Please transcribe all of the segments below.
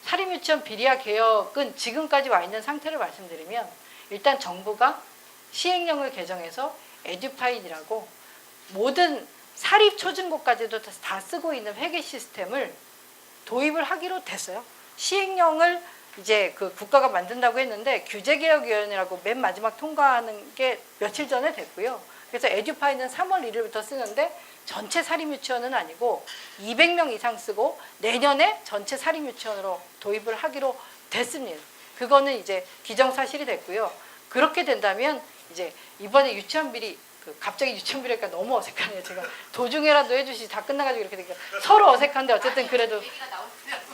사립유치원 비리화 개혁은 지금까지 와 있는 상태를 말씀드리면 일단 정부가 시행령을 개정해서 에듀파인이라고 모든 사립 초중고까지도 다 쓰고 있는 회계 시스템을 도입을 하기로 됐어요. 시행령을 이제 그 국가가 만든다고 했는데 규제개혁위원회라고 맨 마지막 통과하는 게 며칠 전에 됐고요. 그래서 에듀파인은 3월 1일부터 쓰는데 전체 사립유치원은 아니고 200명 이상 쓰고 내년에 전체 사립유치원으로 도입을 하기로 됐습니다. 그거는 이제 기정사실이 됐고요. 그렇게 된다면 이제 이번에 유치원 비리 갑자기 유치원 비리니까 너무 어색하네요. 제가 도중에라도 해주시지 다 끝나가지고 이렇게 되니까 서로 어색한데 어쨌든 그래도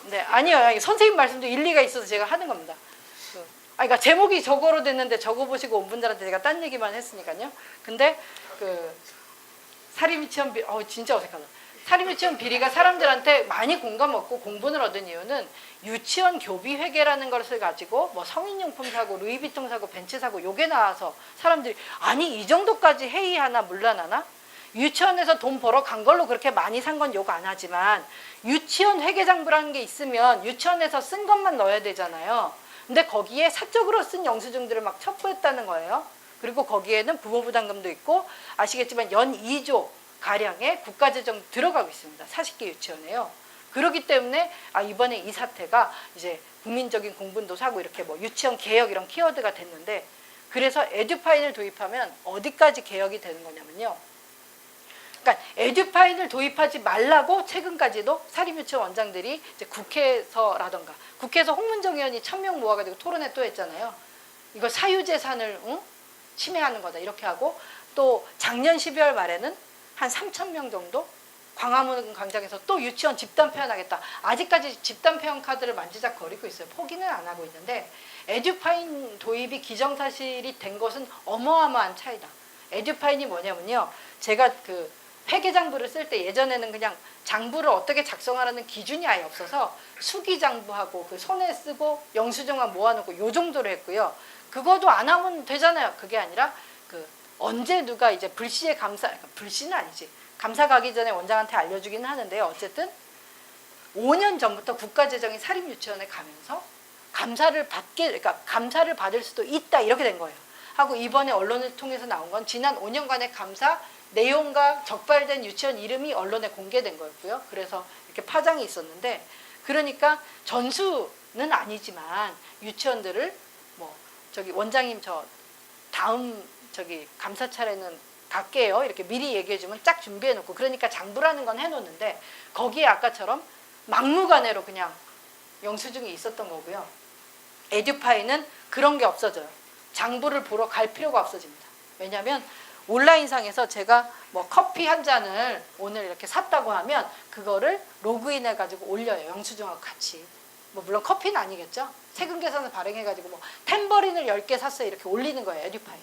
네 아니요 선생님 말씀도 일리가 있어서 제가 하는 겁니다. 그러니까 제목이 저거로 됐는데 저거 보시고 온 분들한테 제가 딴 얘기만 했으니까요. 근데 사립유치원 비리 진짜 어색하다. 사립유치원 비리가 사람들한테 많이 공감 얻고 공분을 얻은 이유는 유치원 교비 회계라는 것을 가지고 뭐 성인용품 사고, 루이비통 사고, 벤츠 사고 요게 나와서 사람들이 아니 이 정도까지 회의하나 물러나나? 유치원에서 돈 벌어 간 걸로 그렇게 많이 산 건 욕 안 하지만 유치원 회계장부라는 게 있으면 유치원에서 쓴 것만 넣어야 되잖아요. 근데 거기에 사적으로 쓴 영수증들을 막 첩부했다는 거예요. 그리고 거기에는 부모부담금도 있고 아시겠지만 연 2조 가량의 국가재정 들어가고 있습니다. 40개 유치원에요. 그렇기 때문에 이번에 이 사태가 이제 국민적인 공분도 사고 이렇게 뭐 유치원 개혁 이런 키워드가 됐는데 그래서 에듀파인을 도입하면 어디까지 개혁이 되는 거냐면요. 그러니까 에듀파인을 도입하지 말라고 최근까지도 사립유치원 원장들이 이제 국회에서라던가 국회에서 홍문정 의원이 1000명 모아가지고 토론회 또 했잖아요. 이거 사유재산을 침해하는 거다 이렇게 하고 또 작년 12월 말에는 한 3000명 정도 광화문 광장에서 또 유치원 집단 폐원하겠다. 아직까지 집단 폐원 카드를 만지작거리고 있어요. 포기는 안 하고 있는데 에듀파인 도입이 기정사실이 된 것은 어마어마한 차이다. 에듀파인이 뭐냐면요. 제가 회계장부를 쓸 때 예전에는 그냥 장부를 어떻게 작성하라는 기준이 아예 없어서 수기장부하고 손에 쓰고 영수증만 모아놓고 요 정도로 했고요. 그거도 안 하면 되잖아요. 그게 아니라 언제 누가 이제 불시에 불시는 아니지. 감사 가기 전에 원장한테 알려주기는 하는데요. 어쨌든 5년 전부터 국가재정이 사립유치원에 가면서 감사를 받을 수도 있다 이렇게 된 거예요. 하고 이번에 언론을 통해서 나온 건 지난 5년간의 감사 내용과 적발된 유치원 이름이 언론에 공개된 거였고요. 그래서 이렇게 파장이 있었는데 그러니까 전수는 아니지만 유치원들을 원장님 다음 감사 차례는 갈게요. 이렇게 미리 얘기해주면 쫙 준비해놓고 그러니까 장부라는 건 해놓는데 거기에 아까처럼 막무가내로 그냥 영수증이 있었던 거고요. 에듀파이는 그런 게 없어져요. 장부를 보러 갈 필요가 없어집니다. 왜냐하면 온라인상에서 제가 커피 한 잔을 오늘 이렇게 샀다고 하면 그거를 로그인해가지고 올려요. 영수증하고 같이. 물론 커피는 아니겠죠. 세금 계산을 발행해가지고 탬버린을 10개 샀어요. 이렇게 올리는 거예요. 에듀파인.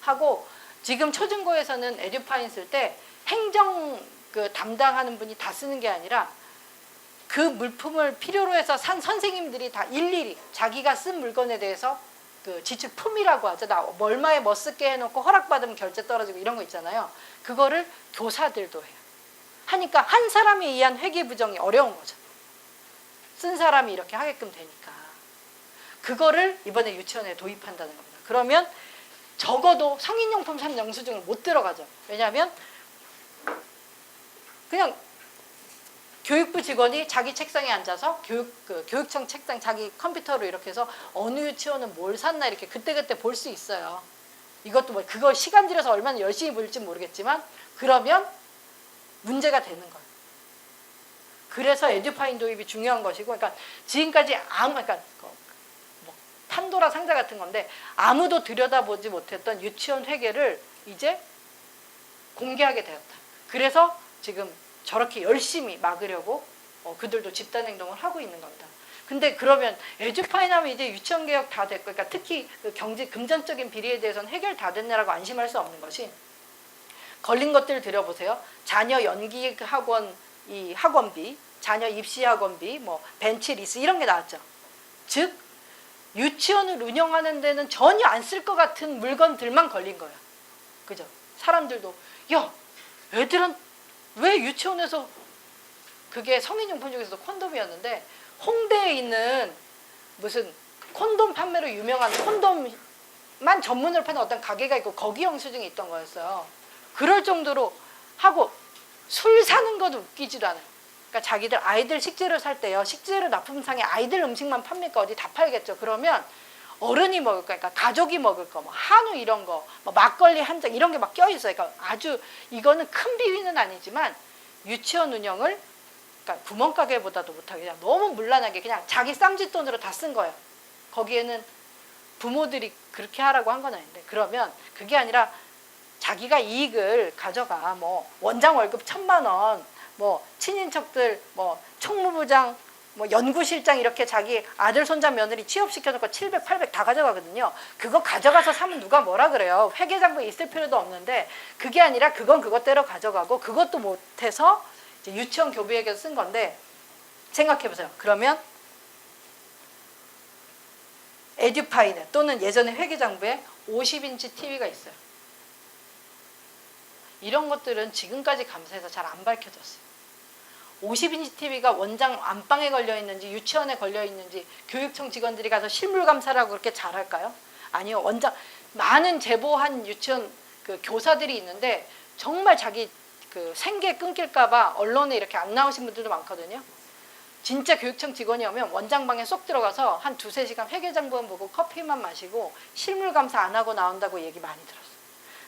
하고 지금 초중고에서는 에듀파인 쓸 때 행정 담당하는 분이 다 쓰는 게 아니라 그 물품을 필요로 해서 산 선생님들이 다 일일이 자기가 쓴 물건에 대해서 지출 품이라고 하죠. 나 얼마에 뭐 쓸게 해놓고 허락받으면 결제 떨어지고 이런 거 있잖아요. 그거를 교사들도 해요. 하니까 한 사람에 의한 회계 부정이 어려운 거죠. 쓴 사람이 이렇게 하게끔 되니까. 그거를 이번에 유치원에 도입한다는 겁니다. 그러면 적어도 성인용품 산 영수증을 못 들어가죠. 왜냐하면 그냥 교육부 직원이 자기 책상에 앉아서 교육청 책상 자기 컴퓨터로 이렇게 해서 어느 유치원은 뭘 샀나 이렇게 그때그때 볼 수 있어요. 이것도 그걸 시간 들여서 얼마나 열심히 볼지 모르겠지만 그러면 문제가 되는 거예요. 그래서 에듀파인 도입이 중요한 것이고 그러니까 지금까지 판도라 상자 같은 건데 아무도 들여다보지 못했던 유치원 회계를 이제 공개하게 되었다. 그래서 지금 저렇게 열심히 막으려고 그들도 집단행동을 하고 있는 겁니다. 근데 그러면 에듀파인 하면 이제 유치원 개혁 다 됐고 그러니까 특히 금전적인 비리에 대해서는 해결 다 됐네라고 안심할 수 없는 것이 걸린 것들을 들여보세요. 자녀 연기 학원 학원비, 자녀 입시 학원비, 벤치 리스 이런 게 나왔죠. 즉 유치원을 운영하는 데는 전혀 안 쓸 것 같은 물건들만 걸린 거예요. 그죠? 사람들도 야 애들은 왜 유치원에서 그게 성인용품 중에서도 콘돔이었는데 홍대에 있는 무슨 콘돔 판매로 유명한 콘돔만 전문으로 파는 어떤 가게가 있고 거기 영수증이 있던 거였어요. 그럴 정도로 하고 술 사는 것도 웃기지도 않아요. 그러니까 자기들 아이들 식재료 살 때요. 식재료 납품상에 아이들 음식만 팝니까? 어디 다 팔겠죠. 그러면 어른이 먹을 거, 그러니까 가족이 먹을 거, 뭐 한우 이런 거, 뭐 막걸리 한 잔 이런 게 막 껴있어요. 그러니까 아주 이거는 큰 비위는 아니지만 유치원 운영을 그러니까 구멍가게보다도 못하게 그냥 너무 문란하게 그냥 자기 쌈짓돈으로 다 쓴 거예요. 거기에는 부모들이 그렇게 하라고 한 건 아닌데 그러면 그게 아니라 자기가 이익을 가져가 뭐 원장 월급 1,000만 원, 뭐 친인척들 뭐 총무부장 뭐 연구실장 이렇게 자기 아들 손자 며느리 취업시켜놓고 700, 800 다 가져가거든요. 그거 가져가서 사면 누가 뭐라 그래요. 회계장부에 있을 필요도 없는데 그게 아니라 그건 그것대로 가져가고 그것도 못해서 이제 유치원 교부에게서 쓴 건데 생각해보세요. 그러면 에듀파이네 또는 예전에 회계장부에 50인치 TV가 있어요. 이런 것들은 지금까지 감사해서 잘 안 밝혀졌어요. 50인치 TV가 원장 안방에 걸려 있는지 유치원에 걸려 있는지 교육청 직원들이 가서 실물 감사를 하고 그렇게 잘할까요? 아니요. 원장 많은 제보한 유치원 그 교사들이 있는데 정말 자기 그 생계 끊길까 봐 언론에 이렇게 안 나오신 분들도 많거든요. 진짜 교육청 직원이 오면 원장방에 쏙 들어가서 한 2-3시간 회계장부만 보고 커피만 마시고 실물 감사 안 하고 나온다고 얘기 많이 들었어요.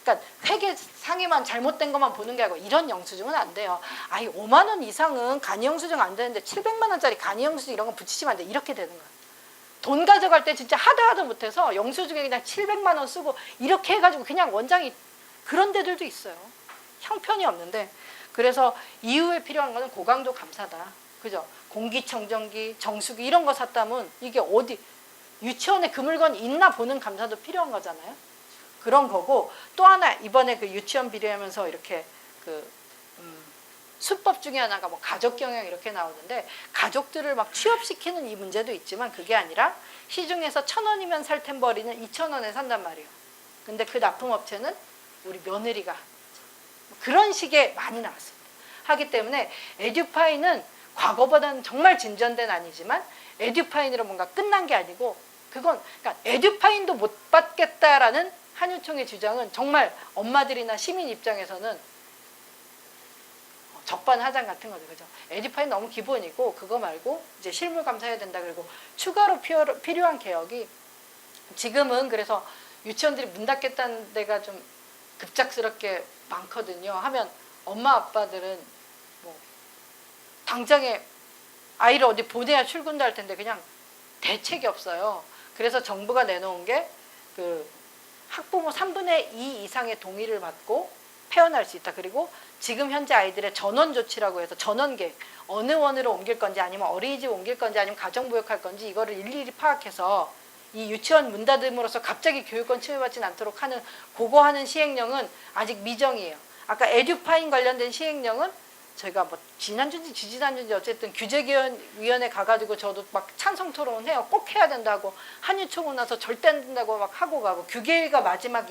그러니까 회계상에만 잘못된 것만 보는 게 아니고 이런 영수증은 안 돼요. 아이 5만 원 이상은 간이 영수증 안 되는데 700만 원짜리 간이 영수증 이런 거 붙이시면 안 돼. 이렇게 되는 거예요. 돈 가져갈 때 진짜 하도 못해서 영수증에 그냥 700만 원 쓰고 이렇게 해가지고 그냥 원장이 그런 데들도 있어요. 형편이 없는데 그래서 이후에 필요한 거는 고강도 감사다. 그죠? 공기청정기, 정수기 이런 거 샀다면 이게 어디 유치원에 그 물건 있나 보는 감사도 필요한 거잖아요. 그런 거고 또 하나 이번에 그 유치원 비례하면서 이렇게 그 수법 중에 하나가 뭐 가족 경영 이렇게 나오는데 가족들을 막 취업시키는 이 문제도 있지만 그게 아니라 시중에서 1,000원이면 살 템버리는 2,000원에 산단 말이에요. 근데 그 납품업체는 우리 며느리가 그런 식의 많이 나왔습니다. 하기 때문에 에듀파이는 과거보다는 정말 진전된 아니지만 에듀파인으로 뭔가 끝난 게 아니고 그건 그러니까 에듀파인도 못 받겠다라는 한유총의 주장은 정말 엄마들이나 시민 입장에서는 적반하장 같은 거죠. 그죠? 에듀파인 너무 기본이고 그거 말고 이제 실물 감사해야 된다. 그리고 추가로 필요한 개혁이 지금은 그래서 유치원들이 문 닫겠다는 데가 좀 급작스럽게 많거든요. 하면 엄마 아빠들은 뭐 당장에 아이를 어디 보내야 출근도 할 텐데 그냥 대책이 없어요. 그래서 정부가 내놓은 게 그 학부모 3분의 2 이상의 동의를 받고 폐원할 수 있다. 그리고 지금 현재 아이들의 전원 조치라고 해서 전원 계획 어느 원으로 옮길 건지 아니면 어린이집 옮길 건지 아니면 가정부역할 건지 이거를 일일이 파악해서 이 유치원 문 닫음으로써 갑자기 교육권 침해받지는 않도록 하는 그거 하는 시행령은 아직 미정이에요. 아까 에듀파인 관련된 시행령은 저희가 뭐 지난주인지 지지난주인지 어쨌든 규제위원회 가가지고 저도 막 찬성 토론해요. 꼭 해야 된다고 한유총은 나서 절대 안 된다고 막 하고 가고 규계위가 마지막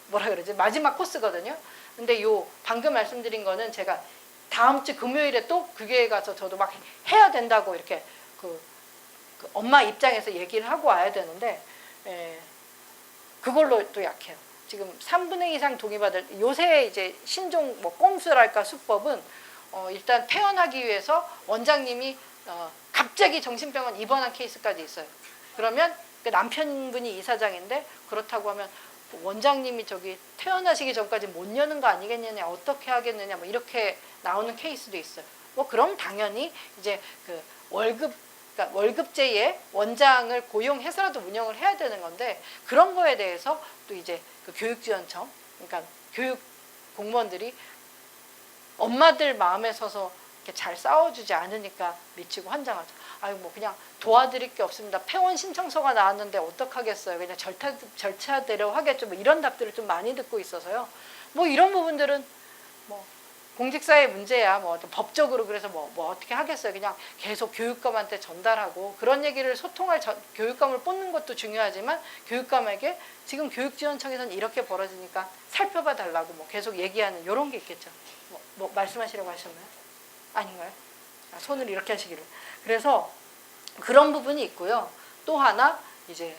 뭐라 그러지 마지막 코스거든요. 근데 요 방금 말씀드린 거는 제가 다음 주 금요일에 또 규계위 가서 저도 막 해야 된다고 이렇게 그 엄마 입장에서 얘기를 하고 와야 되는데 그걸로 또 약해요. 지금 3분의 2 이상 동의받을 요새 이제 신종 뭐 꼼수랄까 수법은 일단 퇴원하기 위해서 원장님이 갑자기 정신병원 입원한 케이스까지 있어요. 그러면 그 남편분이 이사장인데 그렇다고 하면 원장님이 저기 퇴원하시기 전까지 못 여는 거 아니겠느냐 어떻게 하겠느냐 뭐 이렇게 나오는 케이스도 있어요. 뭐 그럼 당연히 이제 그 그러니까 월급제에 원장을 고용해서라도 운영을 해야 되는 건데 그런 거에 대해서 또 이제 그 교육지원청 그러니까 교육 공무원들이 엄마들 마음에 서서 이렇게 잘 싸워주지 않으니까 미치고 환장하죠. 아유 뭐 그냥 도와드릴 게 없습니다. 폐원 신청서가 나왔는데 어떡하겠어요. 그냥 절차대로 하겠죠. 뭐 이런 답들을 좀 많이 듣고 있어서요. 뭐 이런 부분들은 뭐 공직사회 문제야 뭐 법적으로 그래서 뭐 어떻게 하겠어요. 그냥 계속 교육감한테 전달하고 그런 얘기를 소통할 교육감을 뽑는 것도 중요하지만 교육감에게 지금 교육지원청에서는 이렇게 벌어지니까 살펴봐 달라고 뭐 계속 얘기하는 이런 게 있겠죠. 뭐 말씀하시려고 하셨나요? 아닌가요? 손을 이렇게 하시기를. 그래서 그런 부분이 있고요. 또 하나 이제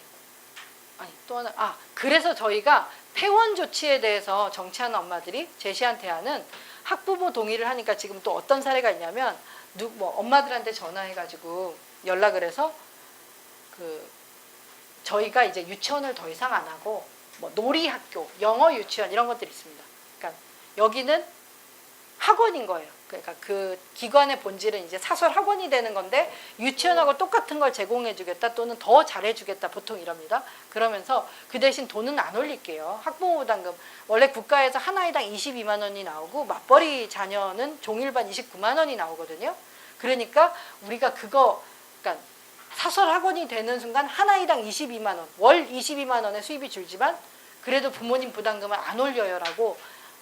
그래서 저희가 폐원 조치에 대해서 정치하는 엄마들이 제시한 대안은 학부모 동의를 하니까 지금 또 어떤 사례가 있냐면 엄마들한테 전화해가지고 연락을 해서 저희가 이제 유치원을 더 이상 안 하고 뭐 놀이학교, 영어 유치원 이런 것들이 있습니다. 그러니까 여기는 학원인 거예요. 그러니까 그 기관의 본질은 이제 사설 학원이 되는 건데 유치원하고 똑같은 걸 제공해 주겠다 또는 더 잘해 주겠다 보통 이럽니다. 그러면서 그 대신 돈은 안 올릴게요. 학부모 부담금 원래 국가에서 한 아이당 22만 원이 나오고 맞벌이 자녀는 종일반 29만 원이 나오거든요. 그러니까 우리가 그러니까 사설 학원이 되는 순간 한 아이당 22만 원, 월 22만 원의 수입이 줄지만 그래도 부모님 부담금을 안 올려요라고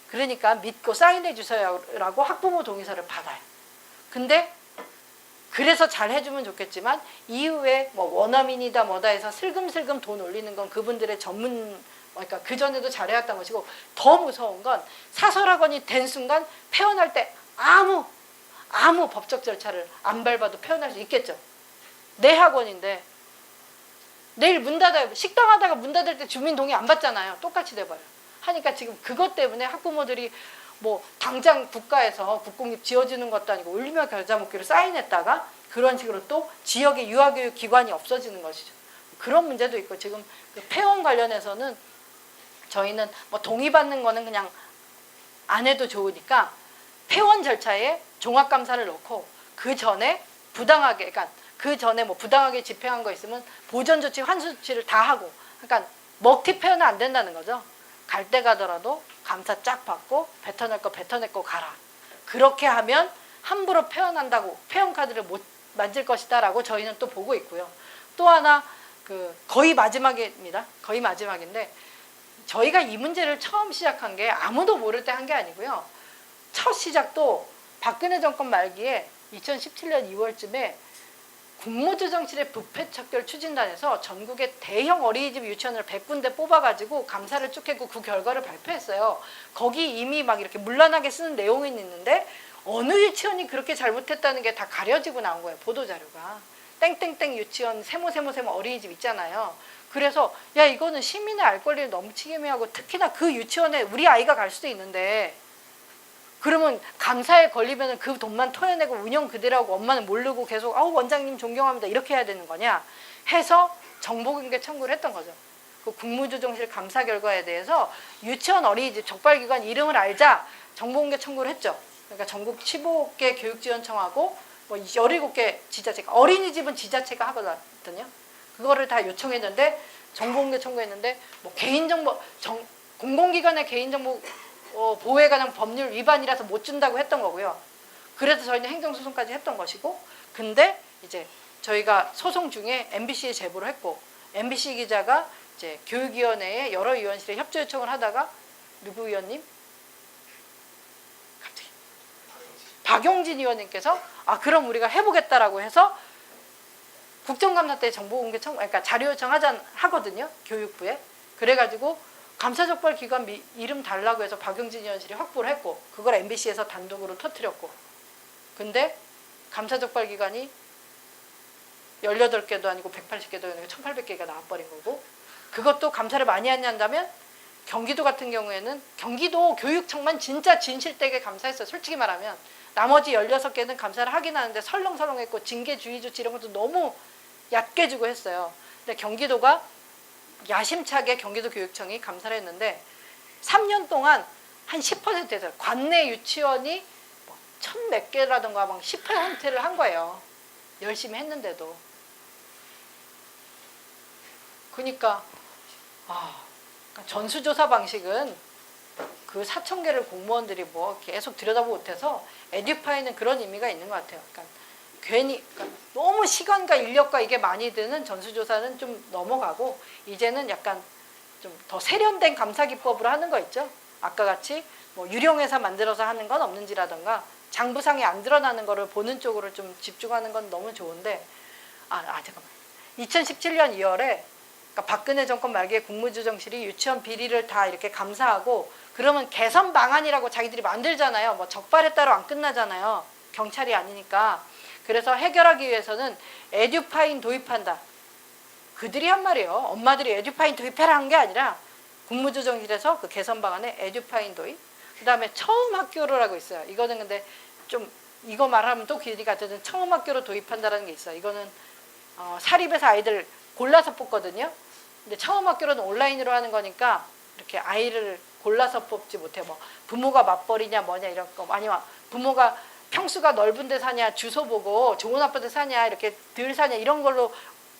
그러니까 믿고 사인해 주세요라고 학부모 동의서를 받아요. 근데 그래서 잘 해주면 좋겠지만 이후에 뭐 원어민이다 뭐다 해서 슬금슬금 돈 올리는 건 그분들의 그러니까 그전에도 잘해왔던 것이고 더 무서운 건 사설학원이 된 순간 폐원할 때 아무 법적 절차를 안 밟아도 폐원할 수 있겠죠. 내 학원인데 내일 문 닫아요. 식당 하다가 문 닫을 때 주민 동의 안 받잖아요. 똑같이 돼버려요. 하니까 지금 그것 때문에 학부모들이 뭐 당장 국가에서 국공립 지어주는 것도 아니고 올리며 겨자 먹기로 사인했다가 그런 식으로 또 지역의 유아교육 기관이 없어지는 것이죠. 그런 문제도 있고 지금 그 폐원 관련해서는 저희는 뭐 동의받는 거는 그냥 안 해도 좋으니까 폐원 절차에 종합감사를 넣고 그 전에 부당하게 그러니까 그 전에 뭐 부당하게 집행한 거 있으면 보전조치 환수조치를 다 하고 그러니까 먹튀 폐원은 안 된다는 거죠. 갈 때 가더라도 감사 쫙 받고 뱉어낼 거 뱉어내고 가라. 그렇게 하면 함부로 폐원한다고 폐원 카드를 못 만질 것이다 라고 저희는 또 보고 있고요. 또 하나 거의 마지막입니다. 거의 마지막인데 저희가 이 문제를 처음 시작한 게 아무도 모를 때 한 게 아니고요. 첫 시작도 박근혜 정권 말기에 2017년 2월쯤에 국무조정실의 부패척결 추진단에서 전국의 대형 어린이집 유치원을 100군데 뽑아가지고 감사를 쭉 했고 그 결과를 발표했어요. 거기 이미 막 이렇게 문란하게 쓰는 내용이 있는데 어느 유치원이 그렇게 잘못했다는 게 다 가려지고 나온 거예요. 보도자료가. 땡땡땡 유치원 세모 어린이집 있잖아요. 그래서 야 이거는 시민의 알 권리를 너무 침해하고 특히나 그 유치원에 우리 아이가 갈 수도 있는데 그러면 감사에 걸리면 그 돈만 토해내고 운영 그대로 하고 엄마는 모르고 계속 원장님 존경합니다 이렇게 해야 되는 거냐 해서 정보공개 청구를 했던 거죠. 그 국무조정실 감사 결과에 대해서 유치원 어린이집 적발기관 이름을 알자 정보공개 청구를 했죠. 그러니까 전국 15개 교육지원청하고 뭐 17개 지자체가 어린이집은 지자체가 하거든요. 그거를 다 요청했는데 정보공개 청구했는데 뭐 개인정보 공공기관의 개인정보 보호에 관한 법률 위반이라서 못 준다고 했던 거고요. 그래서 저희는 행정소송까지 했던 것이고 근데 이제 저희가 소송 중에 MBC에 제보를 했고 MBC 기자가 이제 교육위원회에 여러 위원실에 협조 요청을 하다가 누구 위원님? 갑자기 박용진 위원님께서 그럼 우리가 해보겠다라고 해서 국정감사 때 정보공개 청구 그러니까 자료 요청 하거든요. 교육부에. 그래가지고 감사적발 기관 이름 달라고 해서 박용진 위원실이 확보를 했고 그걸 MBC에서 단독으로 터뜨렸고 근데 감사적발 기관이 18개도 아니고 180개도 아니고 1800개가 나와버린 거고 그것도 감사를 많이 한다면 경기도 같은 경우에는 경기도 교육청만 진짜 진실되게 감사했어요. 솔직히 말하면 나머지 16개는 감사를 하긴 하는데 설렁설렁했고 징계 주의 조치 이런 것도 너무 얕게 주고 했어요. 근데 경기도가 야심차게 경기도 교육청이 감사를 했는데 3년 동안 한 10%에서 관내 유치원이 뭐 1000몇 개라던가 막 10%를 한 거예요. 열심히 했는데도. 그러니까 전수조사 방식은 그 4000개를 공무원들이 뭐 계속 들여다보고 못해서 에듀파이는 그런 의미가 있는 것 같아요. 그러니까 너무 시간과 인력과 이게 많이 드는 전수조사는 좀 넘어가고 이제는 약간 좀 더 세련된 감사 기법으로 하는 거 있죠. 아까 같이 뭐 유령회사 만들어서 하는 건 없는지라던가 장부상에 안 드러나는 거를 보는 쪽으로 좀 집중하는 건 너무 좋은데 잠깐만 2017년 2월에 그러니까 박근혜 정권 말기에 국무조정실이 유치원 비리를 다 이렇게 감사하고 그러면 개선 방안이라고 자기들이 만들잖아요. 뭐 적발에 따로 안 끝나잖아요. 경찰이 아니니까. 그래서 해결하기 위해서는 에듀파인 도입한다. 그들이 한 말이에요. 엄마들이 에듀파인 도입해라 한 게 아니라 국무조정실에서 그 개선 방안에 에듀파인 도입. 그 다음에 처음 학교를 하고 있어요. 이거는 근데 좀 이거 말하면 또 길이 같거든. 처음 학교로 도입한다는 게 있어요. 이거는 사립에서 아이들 골라서 뽑거든요. 근데 처음 학교로는 온라인으로 하는 거니까 이렇게 아이를 골라서 뽑지 못해. 뭐 부모가 맞벌이냐 뭐냐 이런 거, 아니면 부모가 평수가 넓은 데 사냐, 주소 보고 좋은 아파트 사냐, 이렇게 덜 사냐, 이런 걸로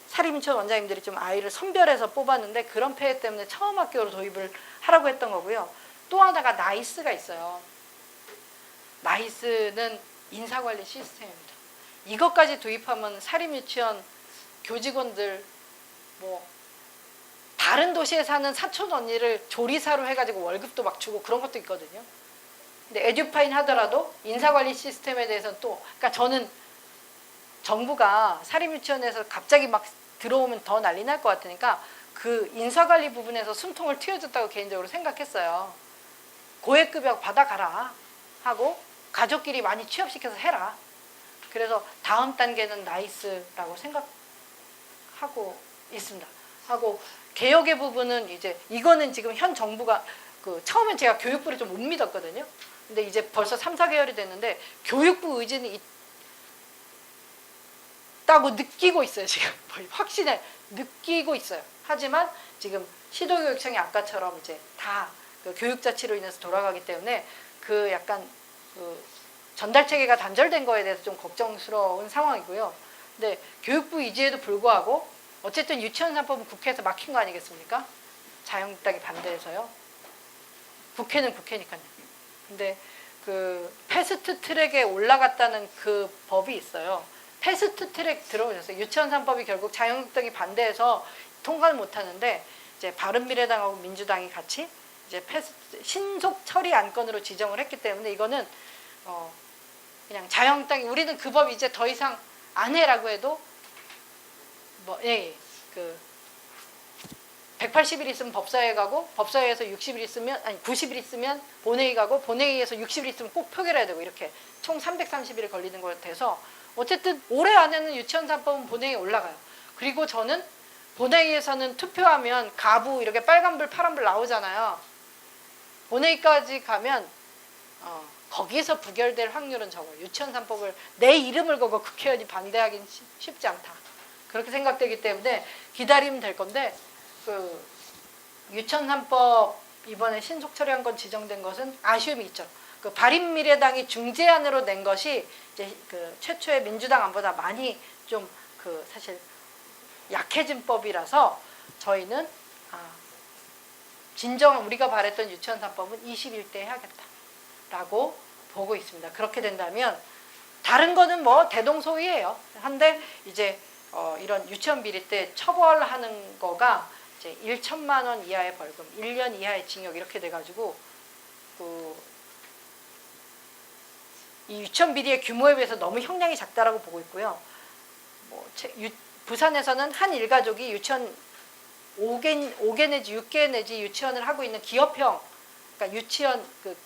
사립유치원 원장님들이 좀 아이를 선별해서 뽑았는데, 그런 폐해 때문에 처음 학교로 도입을 하라고 했던 거고요. 또 하나가 나이스가 있어요. 나이스는 인사관리 시스템입니다. 이것까지 도입하면 사립유치원 교직원들, 뭐 다른 도시에 사는 사촌 언니를 조리사로 해가지고 월급도 막 주고 그런 것도 있거든요. 근데 에듀파인 하더라도 인사관리 시스템에 대해서는 또, 그러니까 저는 정부가 사립유치원에서 갑자기 막 들어오면 더 난리 날 것 같으니까 그 인사관리 부분에서 숨통을 트여줬다고 개인적으로 생각했어요. 고액급여 받아가라 하고 가족끼리 많이 취업시켜서 해라. 그래서 다음 단계는 나이스라고 생각하고 있습니다. 하고 개혁의 부분은 이제 이거는 지금 현 정부가 그 처음엔 제가 교육부를 좀 못 믿었거든요. 근데 이제 벌써 3, 4개월이 됐는데 교육부 의지는 있다고 느끼고 있어요. 지금 확신을 느끼고 있어요. 하지만 지금 시도교육청이 아까처럼 이제 다 그 교육자치로 인해서 돌아가기 때문에 그 약간 그 전달 체계가 단절된 거에 대해서 좀 걱정스러운 상황이고요. 근데 교육부 의지에도 불구하고 어쨌든 유치원 3법은 국회에서 막힌 거 아니겠습니까? 자유한국당이 반대해서요. 국회는 국회니까요. 근데 그 패스트 트랙에 올라갔다는 그 법이 있어요. 패스트 트랙 들어오셨어요. 유치원 3법이 결국 자유한국당이 반대해서 통과를 못 하는데, 이제 바른미래당하고 민주당이 같이 이제 신속 처리 안건으로 지정을 했기 때문에 이거는 그냥 자유한국당이 우리는 그 법 이제 더 이상 안 해라고 해도 그 180일 있으면 법사위에 가고, 법사위에서 60일 있으면, 아니 90일 있으면 본회의 가고, 본회의에서 60일 있으면 꼭 표결해야 되고, 이렇게 총 330일 걸리는 것 같아서 어쨌든 올해 안에는 유치원 3법은 본회의에 올라가요. 그리고 저는 본회의에서는 투표하면 가부 이렇게 빨간불 파란불 나오잖아요. 본회의까지 가면 거기서 부결될 확률은 적어요. 유치원 3법을 내 이름을 걸고 국회의원이 반대하기는 쉽지 않다. 그렇게 생각되기 때문에 기다리면 될 건데, 그 유치원 3법 이번에 신속 처리한 건 지정된 것은 아쉬움이 있죠. 그 바른미래당이 중재안으로 낸 것이 이제 그 최초의 민주당 안보다 많이 좀 그 사실 약해진 법이라서 저희는 진정 우리가 바랬던 유치원 3법은 21대 해야겠다라고 보고 있습니다. 그렇게 된다면 다른 거는 뭐 대동소이해요. 한데 이제 이런 유치원 비리 때 처벌하는 거가 이제 1천만 원 이하의 벌금, 1년 이하의 징역 이렇게 돼가지고 이 유치원 비리의 규모에 비해서 너무 형량이 작다라고 보고 있고요. 부산에서는 한 일가족이 유치원 5개 내지 6개 내지 유치원을 하고 있는 기업형, 그러니까 유치원 그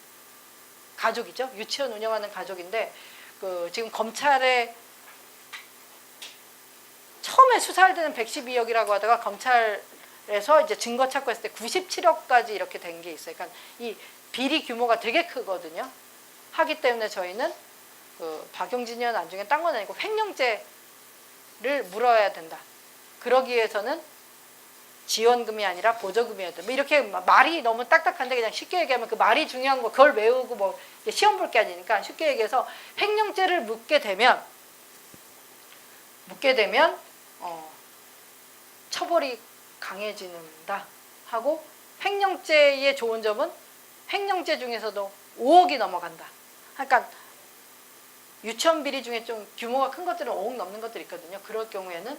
가족이죠. 유치원 운영하는 가족인데 그 지금 검찰에 처음에 수사할 때는 112억이라고 하다가 검찰에서 이제 증거 찾고 했을 때 97억까지 이렇게 된 게 있어요. 그러니까 이 비리 규모가 되게 크거든요. 하기 때문에 저희는 그 박용진 의원 안중에 딴 건 아니고 횡령죄를 물어야 된다. 그러기 위해서는 지원금이 아니라 보조금이어야 돼. 뭐 이렇게 말이 너무 딱딱한데 그냥 쉽게 얘기하면 그 말이 중요한 거 그걸 외우고 뭐 시험 볼 게 아니니까 쉽게 얘기해서 횡령죄를 묻게 되면 처벌이 강해진다 하고, 횡령죄의 좋은 점은 횡령죄 중에서도 5억이 넘어간다. 그러니까 유치원 비리 중에 좀 규모가 큰 것들은 5억 넘는 것들이 있거든요. 그럴 경우에는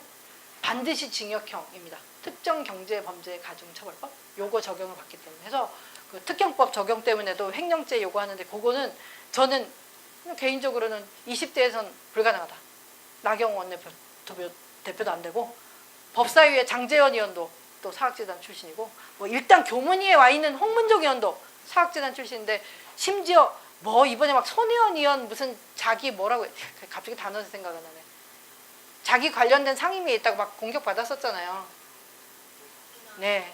반드시 징역형입니다. 특정경제범죄 가중처벌법 요거 적용을 받기 때문에. 그래서 그 특경법 적용 때문에도 횡령죄 요구하는데 그거는 저는 개인적으로는 20대에선 불가능하다. 나경원 대표도 안 되고, 법사위의 장재현 의원도 또 사학재단 출신이고, 뭐 일단 교문위에 와 있는 홍문종 의원도 사학재단 출신인데, 심지어 뭐 이번에 막 손혜원 의원 무슨 자기 뭐라고 갑자기 단어가 생각이 나네. 자기 관련된 상임위에 있다고 막 공격받았었잖아요. 네.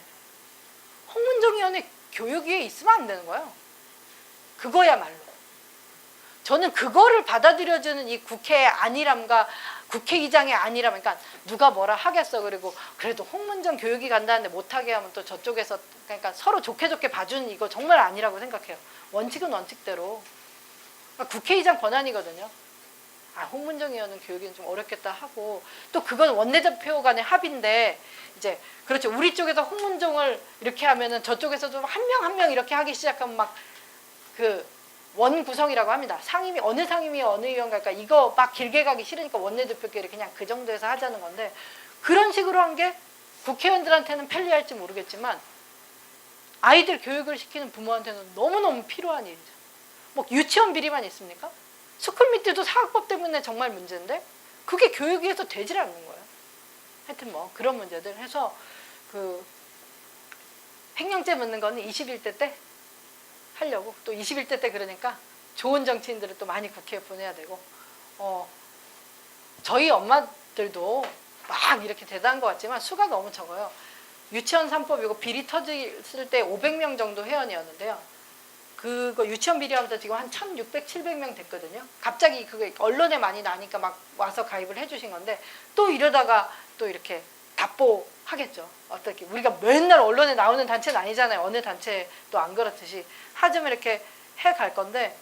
홍문정 의원의 교육위에 있으면 안 되는 거예요. 그거야말로. 저는 그거를 받아들여주는 이 국회의 안일함과 국회의장의 안일함, 그러니까 누가 뭐라 하겠어. 그리고 그래도 홍문정 교육위 간다는데 못하게 하면 또 저쪽에서 그러니까 서로 좋게 좋게 봐주는 이거 정말 아니라고 생각해요. 원칙은 원칙대로. 그러니까 국회의장 권한이거든요. 아, 홍문정 의원은 교육위는 좀 어렵겠다 하고 또 그건 원내대표 간의 합의인데 이제 그렇죠. 우리 쪽에서 홍문정을 이렇게 하면은 저쪽에서도 한 명 한 명 이렇게 하기 시작하면 막 그 원구성이라고 합니다. 상임위 어느 상임위 어느 의원 갈까 이거 막 길게 가기 싫으니까 원내대표끼리 그냥 그 정도에서 하자는 건데 그런 식으로 한 게 국회의원들한테는 편리할지 모르겠지만 아이들 교육을 시키는 부모한테는 너무너무 필요한 일이죠. 뭐 유치원 비리만 있습니까? 스쿨미트도 사학법 때문에 정말 문제인데 그게 교육위에서 되질 않는 거예요. 하여튼 뭐 그런 문제들 해서 그 횡령죄 묻는 거는 21대 때 하려고 또 21대 때 그러니까 좋은 정치인들을 또 많이 국회에 보내야 되고 저희 엄마들도 막 이렇게 대단한 것 같지만 수가 너무 적어요. 유치원 3법 이거 비리 터졌을 때 500명 정도 회원이었는데요. 그거 유치원 비리하면서 지금 한 1600, 700명 됐거든요. 갑자기 그거 언론에 많이 나니까 막 와서 가입을 해주신 건데 또 이러다가 또 이렇게 답보하겠죠. 어떻게 우리가 맨날 언론에 나오는 단체는 아니잖아요. 어느 단체도 안 그렇듯이 하지만 이렇게 해갈 건데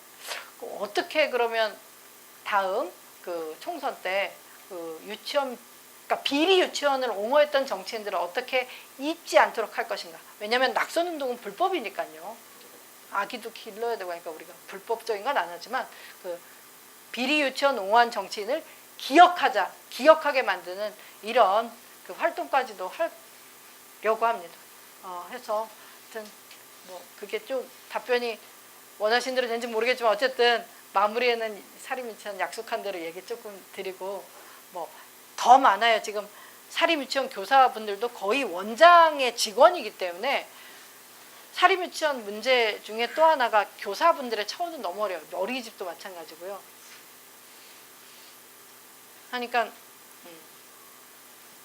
어떻게 그러면 다음 그 총선 때 그 유치원 그러니까 비리 유치원을 옹호했던 정치인들을 어떻게 잊지 않도록 할 것인가. 왜냐하면 낙선운동은 불법이니까요. 아기도 길러야 되고 하니까 우리가 불법적인 건 안 하지만 그 비리 유치원 옹호한 정치인을 기억하게 만드는 이런 그 활동까지도 하려고 합니다. 해서 하여튼 뭐 그게 좀 답변이 원하신 대로 된지 모르겠지만 어쨌든 마무리에는 사립유치원 약속한 대로 얘기 조금 드리고 뭐 더 많아요. 지금 사립유치원 교사분들도 거의 원장의 직원이기 때문에 사립유치원 문제 중에 또 하나가 교사분들의 처우는 너무 어려워요. 어린이집도 마찬가지고요. 하니까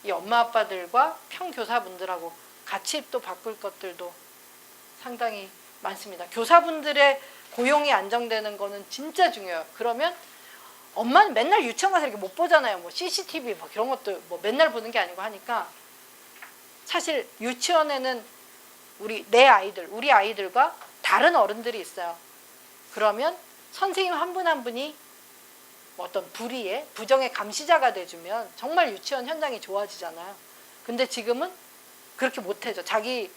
이 엄마 아빠들과 평교사분들하고 같이 또 바꿀 것들도 상당히 많습니다. 교사분들의 고용이 안정되는 거는 진짜 중요해요. 그러면 엄마는 맨날 유치원 가서 이렇게 못 보잖아요. 뭐 CCTV 뭐 그런 것도 뭐 맨날 보는 게 아니고 하니까 사실 유치원에는 우리 아이들과 다른 어른들이 있어요. 그러면 선생님 한 분 한 분이 어떤 불의의 부정의 감시자가 돼주면 정말 유치원 현장이 좋아지잖아요. 근데 지금은 그렇게 못해죠. 자기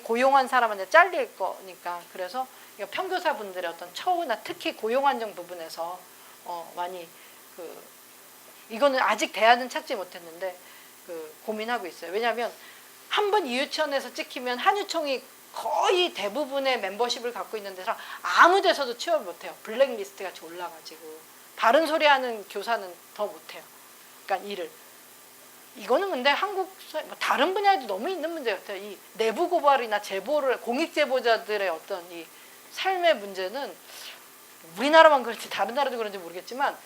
고용한 사람한테 잘릴 거니까. 그래서 평교사분들의 어떤 처우나 특히 고용안정 부분에서 많이 이거는 아직 대안은 찾지 못했는데 고민하고 있어요. 왜냐하면 한 번 이 유치원에서 찍히면 한유총이 거의 대부분의 멤버십을 갖고 있는 데서 아무 데서도 취업 못해요. 블랙리스트 같이 올라가지고 바른 소리 하는 교사는 더 못해요. 그러니까 일을. 이거는 근데 한국 다른 분야에도 너무 있는 문제 같아요. 이 내부 고발이나 공익 제보자들의 어떤 이 삶의 문제는 우리나라만 그렇지 다른 나라도 그런지 모르겠지만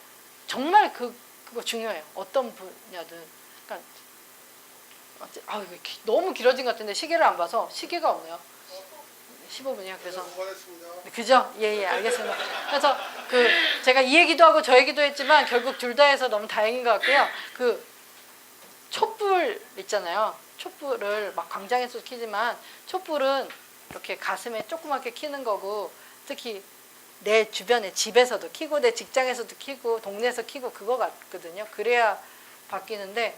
정말 그거 중요해요. 어떤 분야든. 그러니까 너무 길어진 것 같은데 시계를 안 봐서 시계가 없네요. 15분이요. 그래서 그죠? 예, 알겠습니다. 그래서 제가 이 얘기도 하고 저 얘기도 했지만 결국 둘 다 해서 너무 다행인 것 같고요. 촛불 있잖아요. 촛불을 막 광장에서 켜지만 촛불은 이렇게 가슴에 조그맣게 켜는 거고 특히 내 주변에 집에서도 켜고 내 직장에서도 켜고 동네에서 켜고 그거 같거든요. 그래야 바뀌는데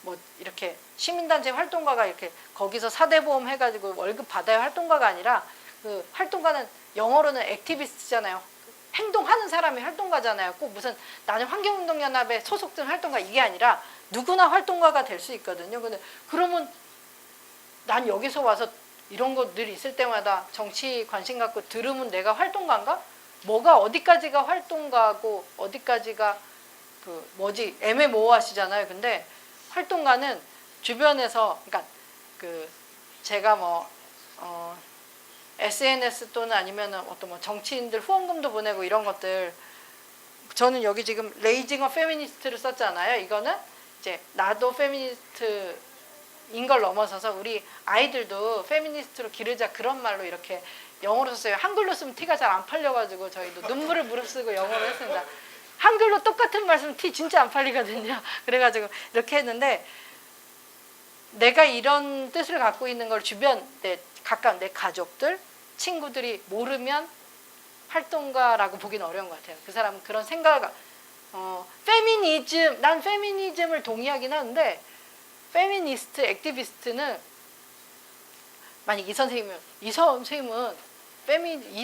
뭐 이렇게 시민단체 활동가가 이렇게 거기서 사대보험 해가지고 월급 받아야 활동가가 아니라 활동가는 영어로는 액티비스트잖아요. 행동하는 사람이 활동가잖아요. 꼭 무슨 나는 환경운동연합에 소속된 활동가 이게 아니라 누구나 활동가가 될 수 있거든요. 근데 그러면 난 여기서 와서 이런 거 늘 있을 때마다 정치 관심 갖고 들으면 내가 활동가인가? 뭐가 어디까지가 활동가고 어디까지가 애매모호하시잖아요. 근데 활동가는 주변에서 그러니까 제가 SNS 또는 아니면은 어떤 뭐 정치인들 후원금도 보내고 이런 것들, 저는 여기 지금 레이징 어 페미니스트를 썼잖아요. 이거는 이제 나도 페미니스트인 걸 넘어서서 우리 아이들도 페미니스트로 기르자, 그런 말로 이렇게 영어로 썼어요. 한글로 쓰면 티가 잘 안 팔려가지고 저희도 눈물을 무릅쓰고 영어로 했습니다. 한글로 똑같은 말씀 티 진짜 안 팔리거든요. 그래가지고 이렇게 했는데, 내가 이런 뜻을 갖고 있는 걸 주변 가까운 내 가족들, 친구들이 모르면 활동가라고 보기는 어려운 것 같아요. 그 사람은 그런 생각을, 페미니즘, 난 페미니즘을 동의하긴 하는데, 페미니스트, 액티비스트는, 만약 이 선생님은 이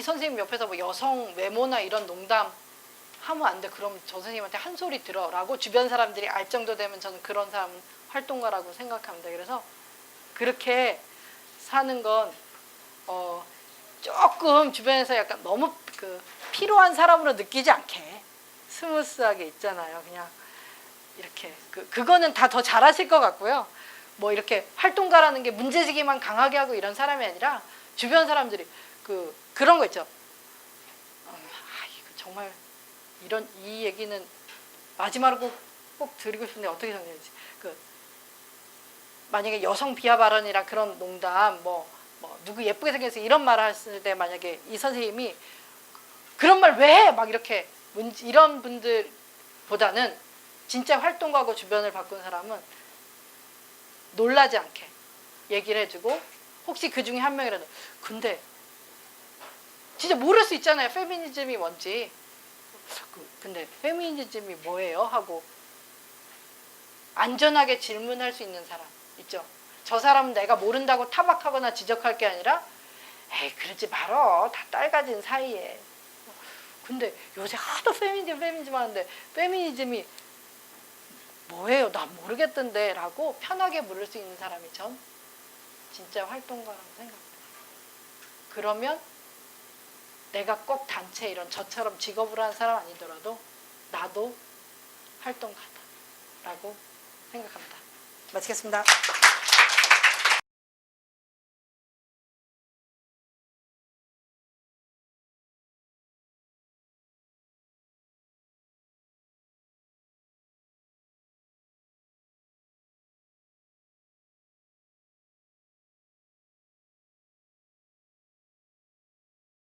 선생님 옆에서 뭐 여성 외모나 이런 농담 하면 안 돼. 그럼 저 선생님한테 한 소리 들어라고 주변 사람들이 알 정도 되면 저는 그런 사람 활동가라고 생각합니다. 그래서 그렇게 사는 건 조금 주변에서 약간 너무 필요한 사람으로 느끼지 않게 스무스하게 있잖아요. 그냥 이렇게 그거는 다 더 잘하실 것 같고요. 뭐 이렇게 활동가라는 게 문제제기만 강하게 하고 이런 사람이 아니라 주변 사람들이 그런 거 있죠. 이거 정말 이 얘기는 마지막으로 꼭 드리고 싶은데 어떻게 정리해야지. 만약에 여성 비하 발언이랑 그런 농담, 뭐 누구 예쁘게 생겨서 이런 말을 했을 때, 만약에 이 선생님이 그런 말 왜 해? 막 이렇게 이런 분들보다는 진짜 활동가고 주변을 바꾼 사람은 놀라지 않게 얘기를 해주고, 혹시 그 중에 한 명이라도 근데 진짜 모를 수 있잖아요. 페미니즘이 뭔지. 근데 페미니즘이 뭐예요? 하고 안전하게 질문할 수 있는 사람 있죠. 저 사람은 내가 모른다고 타박하거나 지적할 게 아니라, 에이 그러지 말어, 다 딸 가진 사이에. 근데 요새 하도 페미니즘 하는데 페미니즘이 뭐예요? 난 모르겠던데 라고 편하게 물을 수 있는 사람이 전 진짜 활동가라고 생각합니다. 그러면 내가 꼭 단체 이런 저처럼 직업으로 하는 사람 아니더라도 나도 활동가다라고 생각합니다. 마치겠습니다.